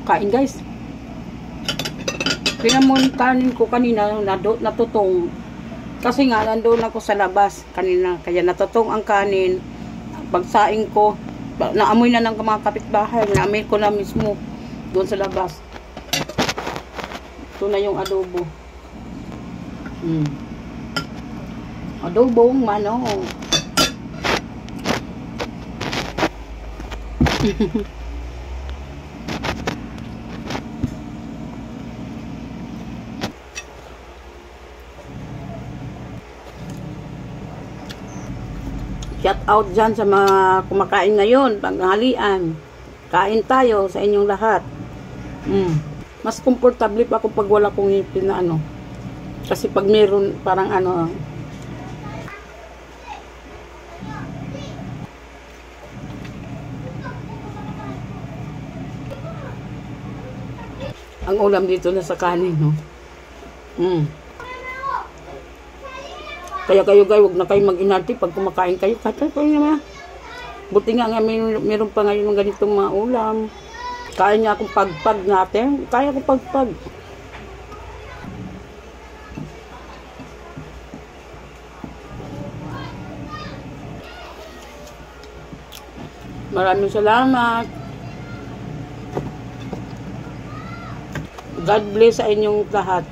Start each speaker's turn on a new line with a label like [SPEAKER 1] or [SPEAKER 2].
[SPEAKER 1] Kain guys. Tingnan mo yung kanin ko kanina, natutong. Kasi nga, nandun ako sa labas kanina. Kaya natutong ang kanin. Pagsaing ko, naamoy na ng mga kapitbahay. Naamoy ko na mismo doon sa labas. Ito na yung adobo. Adobong manok. Shout out dyan sa mga kumakain ngayon, panghalian. Kain tayo sa inyong lahat. Mas komportable pa ako pag wala kong ngipin na ano. Kasi pag meron parang ano. Ang ulam dito na sa kanin, no? Kaya kayo guys, huwag na kayo mag-inarte pag kumakain kayo. Katay ko naman. Buti nga meron pa ngayon ng ganitong mga ulam. Kaya niya akong pagpag natin. Kaya akong pagpag. Maraming salamat. God bless sa inyong lahat.